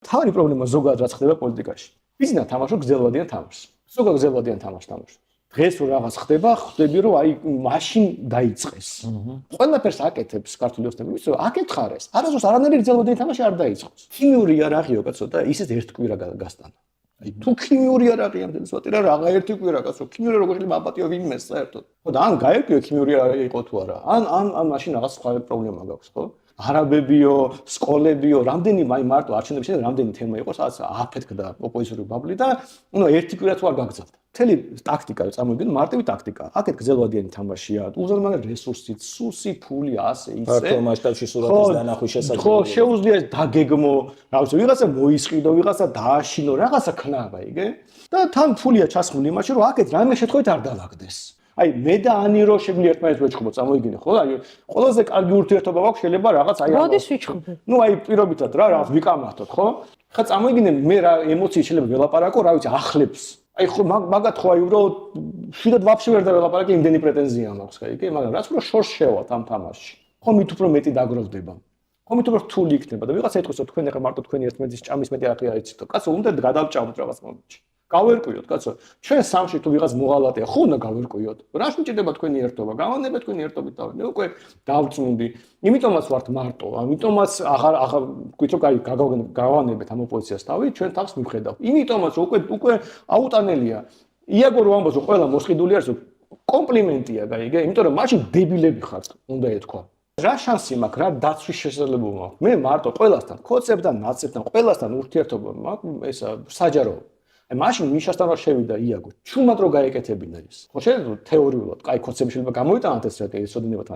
თავი პრობლემა ზოგადად რაც ხდება პოლიტიკაში. ვიცი თამაშობ გრძელვადიან თამაშს. ზოგადად გრძელვადიან თამაშს თამაშობ. დღეს რო რაღაც ხდება, ხვდები რომ აი მაშინ დაიწყეს. ყველაფერს აკეთებს ქართული ოცნები, ვიცი რომ აკეთხარეს. არასდროს არანაირი გრძელვადიანი თამაში არ დაიწყოს. ქიმიური იარაღიო კაცო და ისეთ ერთ კვირა გასტანა. აი თუ ქიმიური იარაღია მდენსვატი რა რაღა ერთი კვირა კაცო, ქიმიური როგორ შეიძლება აპატიო ვინმეს საერთოდ. ხო და ან გაერკვიო ქიმიური იარაღი იყო თუ არა. ან მაშინ რაღაც სხვა პრობლემა გაქვს, ხო? არაბებიო, სკოლებიო, რამდენი მარტო არჩევნების შემდეგ რამდენი თემა იყო, სადაც აფეთქდა ოპოზიციური ბაბლი და ერთი კვირა თუ არ გაგრძელდა. მთელი ტაქტიკა წამოვიდნენ, მარტივი ტაქტიკა. აქეთ გრძელვადიანი თამაშია, უზარმაზარი რესურსით, სუსი, ფული, ასე ისე. ფაქტობრივ მასშტაბში სურათის დანახვის შესაძლებლობა. ხო, შეუძლია დაგეგმო, რა ვიცი, ვიღაცა მოისყიდო, ვიღაცა დააშინო, რაღაცა ქნა, იგე? და თან ფულია ჩასხმული იმაში, რომ აქეთ რამე შეთხოთ არ დაალაგდეს. აი მე და ანი რო შეგვიძლია ერთმანეთს ვეჩხუბო, წამოიგინე, ხო? აი ყველაზე კარგი ურთიერთობა გვაქვს, შეიძლება რაღაც აი როდის ვიჩხუბე? ნუ აი პირობითად რა, რაღაც ვიკამათოთ, ხო? ხა წამოიგინე მე რა ემოციით შეიძლება ველაპარაკო, რა ვიცი, ახლებს. აი ხო მაგათ ხო აი უბრალოდ შვიდად ვაფშე ვერ დაველაპარაკე, იმდენი პრეტენზია მაქვს, ხა იგე, მაგრამ რაც უფრო შორს შევალთ ამ თამაშში. ხო მით უფრო მეტი დაგროვდება. ხო მით უფრო რთული იქნება და ვიღაცა ეთქოს რომ თქვენ ახლა მარტო თქვენი ერთმანეთის ჭამის მეტი არ იცით. კაცო, უნდა გადავჭამოთ რაღაც მომენტში. გავერკვიოთ, კაცო. ჩვენ სამში თუ ვიღაც მოღალატეა, ხო უნდა გავერკვიოთ. რა შეჭდება თქვენი ერთობა? გავანებე თქვენი ერთობით და მე უკვე დავწუნდი. იმიტომაც ვართ მარტო, ამიტომაც აღარ გვით რომ გავანებეთ ამ ოპოზიციას თავი, ჩვენ თავს მივხედავ. იმიტომაც უკვე აუტანელია. იაგო რო ამბობს რომ ყველა მოსყიდული არის, კომპლიმენტია, გაიგე? იმიტომ რომ მაშინ დებილები ხართ, უნდა ეთქვა. რა შანსი მაქვს, რა დაცვის შესაძლებლობა მაქვს? მე მარტო ყველასთან, ქოცებთან, ნაცებთან, ყველასთან ურთიერთობა მაქვს, ესა საჯარო. აი მაშინ მიშასთან რა შევიდა იაგო. ჩუმად რო გაეკეთებინა ის. ხო შეიძლება თეორიულად, კაი კონცეფცია შეიძლება გამოვიტანოთ ეს რა ესოდნებათ.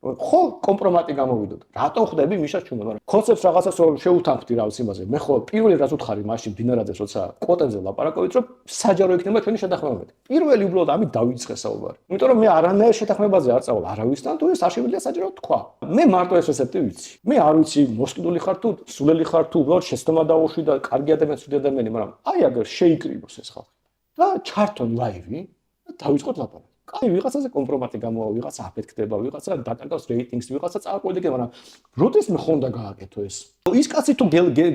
ხო კომპრომატი გამოვიდოთ. რატომ ხვდები მიშას ჩუმად? მაგრამ კონცეფცს რაღაცას რომ შეუთანხმდი რა ვიცი იმაზე. მე ხო პირველი რაც უთხარი მაშინ დინარაძეს როცა კოტენზე ლაპარაკობთ, რომ საჯარო იქნება ჩვენი შეთანხმებები. პირველი უბრალოდ ამით დავიწყე საუბარი. იმიტომ რომ მე არანაირ შეთანხმებაზე არ წავალ არავისთან, თუ ეს არ შეგვიძლია საჯარო თქვა. მე მარტო ეს რეცეპტი ვიცი. მე არ ვიცი მოსყიდული ხარ თუ სულელი ხარ თუ უბრალოდ შეცდომა დაუშვი და კარგი ადამიანი ცუდი ადამიანი, მაგრამ აი აგერ შეიკრიბოს ეს ხალხი. და ჩართონ ლაივი და დავიწყოთ ლაპარაკი. კაი, ვიღაცაზე კომპრომატი გამოვა, ვიღაცა აფეთქდება, ვიღაცა დაკარგავს რეიტინგს, ვიღაცა წააკვირდება, მაგრამ როდეს მე ხონდა გააკეთო ეს? ის კაცი თუ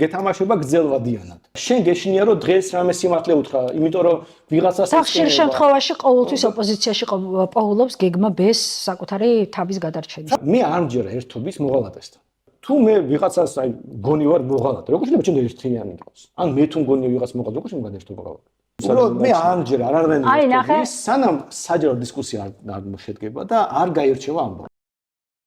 გეთამაშება გრძელვადიანად. შენ გეშინია რომ დღეს რამე სიმართლე უთხრა, იმიტომ რომ ვიღაცას ხშირ შემთხვევაში ყოველთვის ოპოზიციაში პოულობს გეგმა ბეს საკუთარი თავის გადარჩენის. მე არ მჯერა ერთობის მოღალატესთან. თუ მე ვიღაცას აი გონი ვარ მოღალატე, როგორ შეიძლება ჩვენ ერთიანი იყოს? ან მე თუ მგონია ვიღაც მოღალატე, როგორ შეიძლება გადაერთო მოღალატე? უბრალოდ მე ამჯერ არ არანაირი სანამ საჯარო დისკუსია არ შედგება და არ გაირჩევა ამბავი.